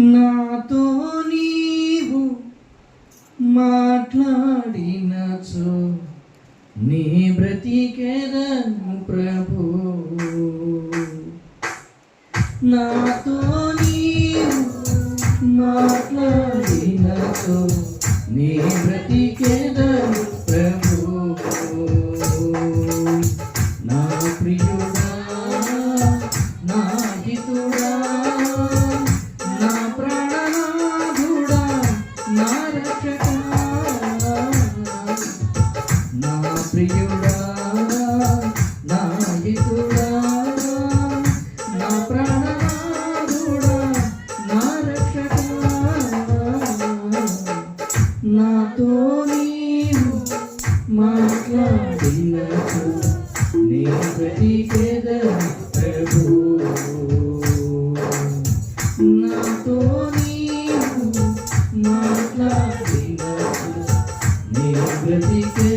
నాతో నీవు మాట్లాడినచో నీ బ్రతికెదను ప్రభు. నాతో నీవు మాట్లాడినచో నీ బ్రతికెదను ప్రభు. నా ప్రియుడా నా హితుడా నా ప్రాణనాథుడా నా రక్షకా, నా ప్రియుడా నా హితుడా నా ప్రాణనాథుడా నా రక్షకా, నాతో నీవు మాట్లాడినచో నీ బ్రతికెదను ప్రభు. నాతో నీవు మాట్లాడినచో నీ బ్రతికెదను